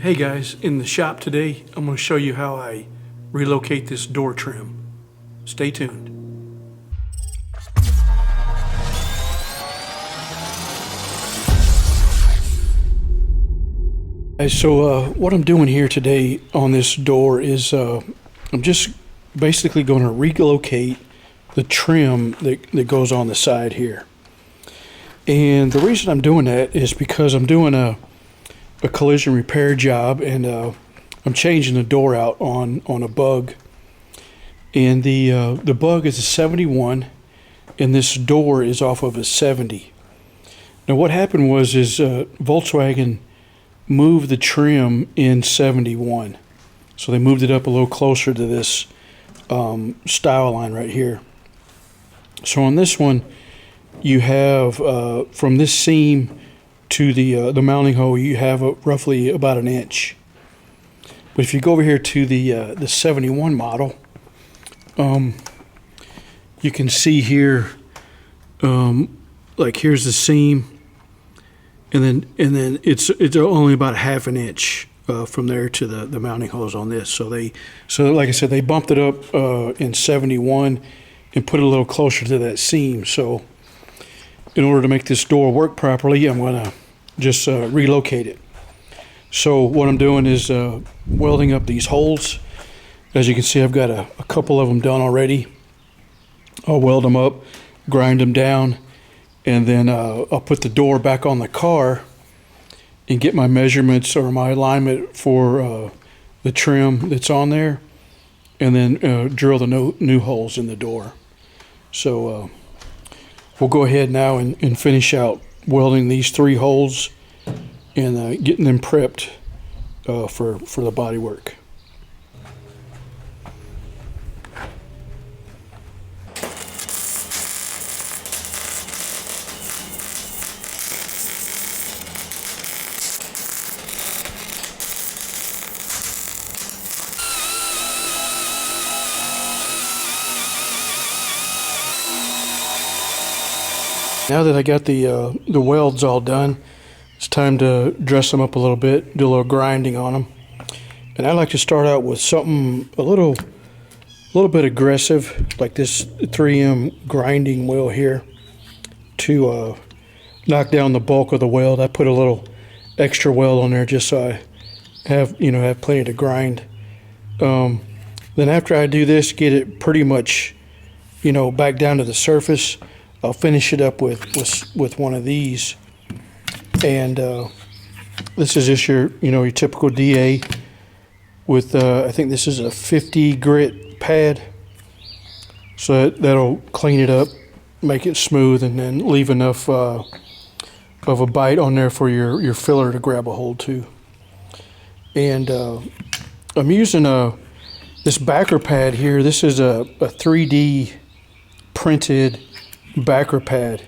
Hey guys, in the shop today, I'm going to show you how I relocate this door trim. Stay tuned. So what I'm doing here today on this door is I'm just basically going to relocate the trim that goes on the side here. And the reason I'm doing that is because I'm doing a collision repair job, and I'm changing the door out on a bug. And the bug is a 71, and this door is off of a 70. Now what happened was Volkswagen moved the trim in 71, so they moved it up a little closer to this style line right here. So on this one, you have from this seam to the mounting hole, you have roughly about an inch. But if you go over here to the 71 model, you can see here, like here's the seam, and then it's only about half an inch from there to the mounting holes on this. So like I said, they bumped it up in 71 and put it a little closer to that seam. So in order to make this door work properly, I'm going to just relocate it. So what I'm doing is welding up these holes. As you can see, I've got a couple of them done already. I'll weld them up, grind them down, and then I'll put the door back on the car and get my measurements or my alignment for the trim that's on there, and then drill the new holes in the door. So we'll go ahead now and finish out welding these 3 holes and getting them prepped for the body work. Now that I got the welds all done, it's time to dress them up a little bit, do a little grinding on them. And I like to start out with something a little bit aggressive, like this 3M grinding wheel here, to knock down the bulk of the weld. I put a little extra weld on there just so I have plenty to grind. Then after I do this, get it pretty much back down to the surface, I'll finish it up with one of these, and this is just your typical DA with I think this is a 50 grit pad, so that'll clean it up, make it smooth, and then leave enough of a bite on there for your filler to grab a hold to. And I'm using this backer pad here. This is a 3D printed backer pad,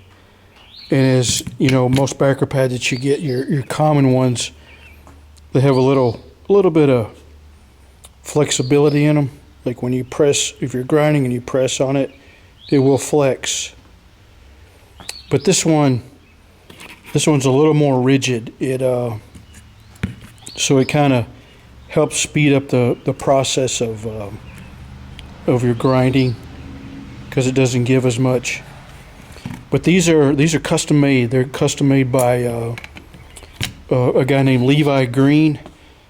and as most backer pads that you get, your common ones, they have a little bit of flexibility in them. Like when you press, if you're grinding and you press on it, it will flex. But this one's a little more rigid. So it kind of helps speed up the process of your grinding, because it doesn't give as much. But these are custom made. They're custom made by a guy named Levi Green.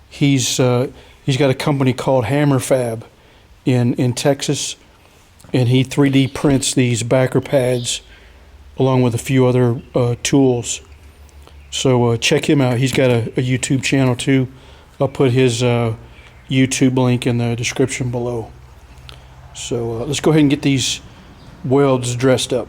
He's got a company called Hammer Fab in Texas, and he 3D prints these backer pads along with a few other tools. So check him out. He's got a YouTube channel too. I'll put his YouTube link in the description below. So let's go ahead and get these welds dressed up.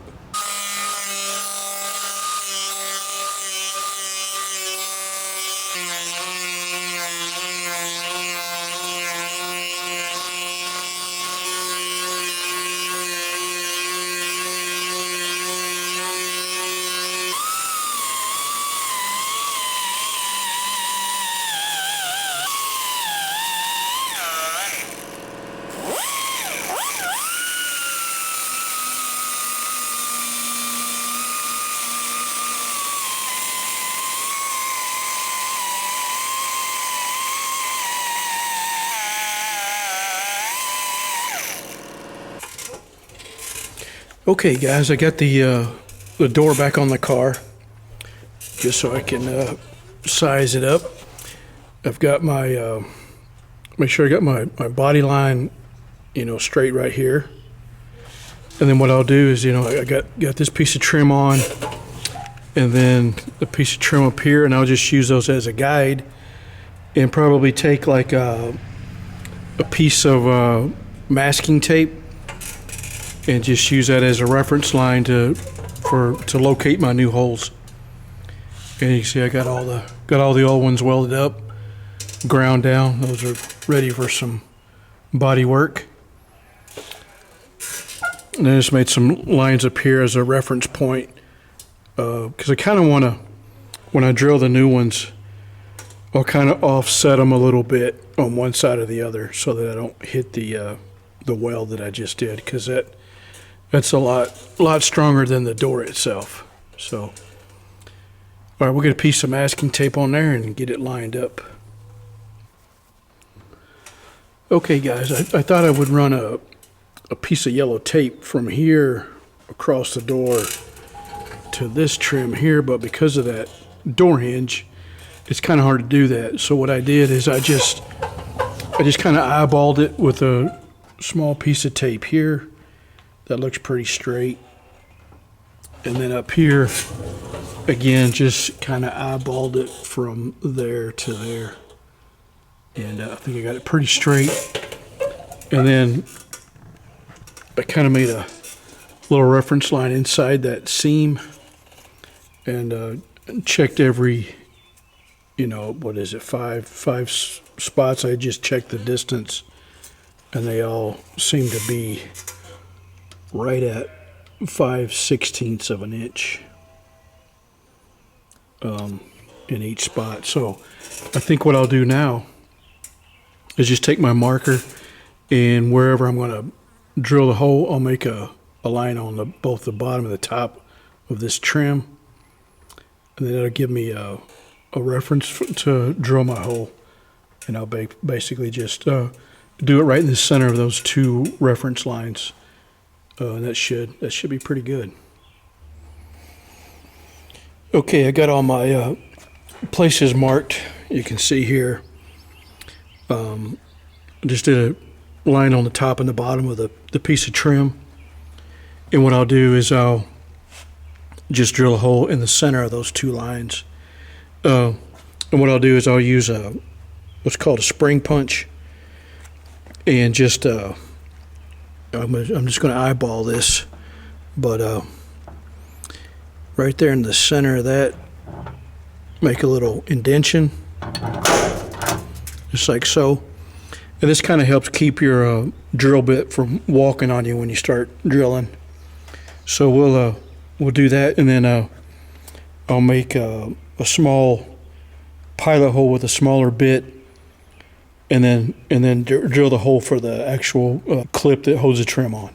Okay, guys, I got the door back on the car, just so I can size it up. I've got my make sure I got my body line, straight right here. And then what I'll do is, I got this piece of trim on, and then a piece of trim up here, and I'll just use those as a guide, and probably take like a piece of masking tape, and just use that as a reference line to locate my new holes. And you can see I got all the old ones welded up, ground down. Those are ready for some body work. And I just made some lines up here as a reference point, because I kind of want to, when I drill the new ones, I'll kind of offset them a little bit on one side or the other so that I don't hit the weld that I just did, because that's a lot stronger than the door itself. So, all right, we'll get a piece of masking tape on there and get it lined up. Okay, guys, I thought I would run a piece of yellow tape from here across the door to this trim here, but because of that door hinge, it's kind of hard to do that. So what I did is I just kind of eyeballed it with a small piece of tape here. That looks pretty straight. And then up here, again, just kind of eyeballed it from there to there. And I think I got it pretty straight. And then I kind of made a little reference line inside that seam, and checked every, what is it, five spots. I just checked the distance, and they all seem to be right at 5/16 of an inch in each spot. So I think what I'll do now is just take my marker, and wherever I'm going to drill the hole, I'll make a line on both the bottom and the top of this trim, and then it'll give me a reference to drill my hole. And I'll basically just do it right in the center of those two reference lines, and that should be pretty good. Okay, I got all my places marked. You can see here. Just did a line on the top and the bottom of the piece of trim. And what I'll do is I'll just drill a hole in the center of those two lines. And what I'll do is I'll use what's called a spring punch, and just I'm just going to eyeball this, but right there in the center of that, make a little indentation, just like so. And this kind of helps keep your drill bit from walking on you when you start drilling. So we'll do that, and then I'll make a small pilot hole with a smaller bit, and then drill the hole for the actual clip that holds the trim on.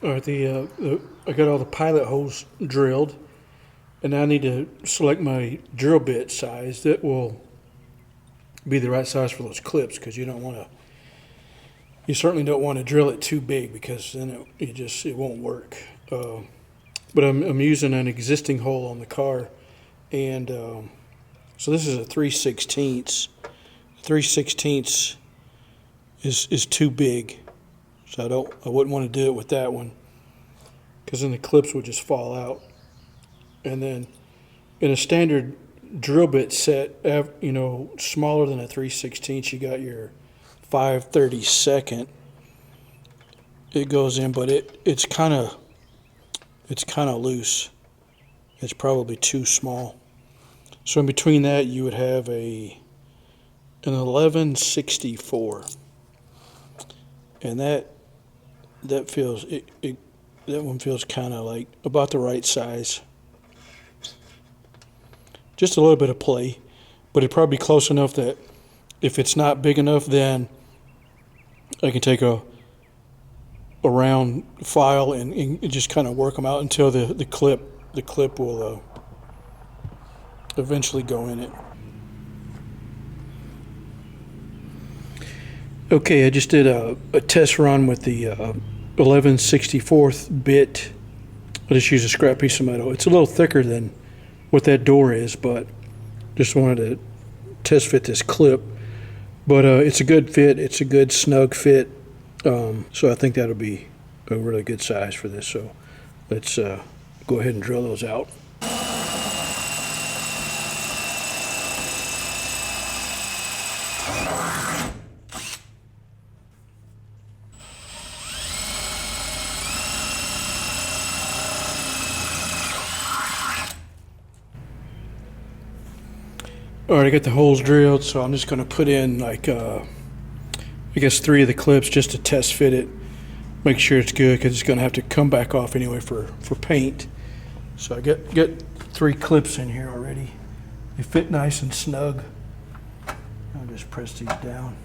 All right, I got all the pilot holes drilled, and now I need to select my drill bit size that will be the right size for those clips, because you certainly don't want to drill it too big, because then it won't work. But I'm using an existing hole on the car, and so this is a 3/16. 3/16 is too big. So I wouldn't want to do it with that one, because then the clips would just fall out. And then in a standard drill bit set, smaller than a 3/16, you got your 5/32. It goes in, but it's kind of loose. It's probably too small. So in between that, you would have an 11/64. And that feels that one feels kind of like about the right size. Just a little bit of play, but it'd probably be close enough that if it's not big enough, then I can take a round file and just kind of work them out until the clip will eventually go in it. Okay, I just did a test run with the 11/64 bit. I just used a scrap piece of metal. It's a little thicker than what that door is, but just wanted to test fit this clip. But it's a good fit. It's a good snug fit. So I think that'll be a really good size for this. So let's go ahead and drill those out. All right, I got the holes drilled, so I'm just going to put in like, I guess 3 of the clips just to test fit it. Make sure it's good because it's going to have to come back off anyway for paint. So I got 3 clips in here already. They fit nice and snug. I'll just press these down.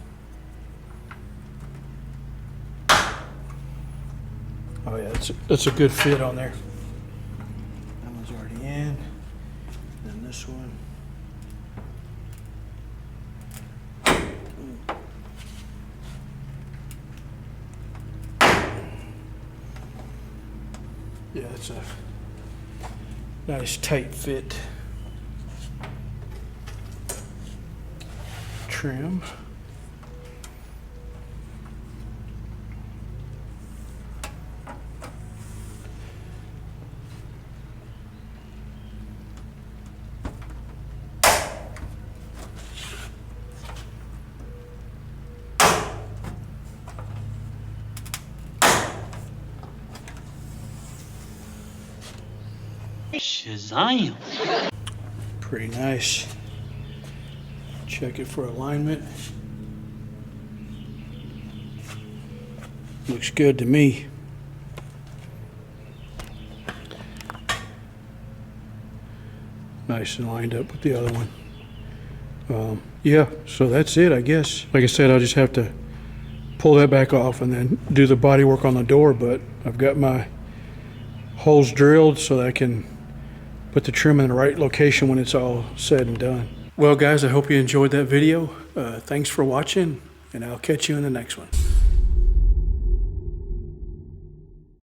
Oh yeah, that's a good fit on there. That one's already in. And this one. Yeah, it's a nice tight fit. Trim. Shazam! Pretty nice. Check it for alignment. Looks good to me. Nice and lined up with the other one. Yeah, so that's it, I guess. Like I said, I'll just have to pull that back off and then do the body work on the door, but I've got my holes drilled so that I can put the trim in the right location when it's all said and done. Well guys, I hope you enjoyed that video. Thanks for watching, and I'll catch you in the next one.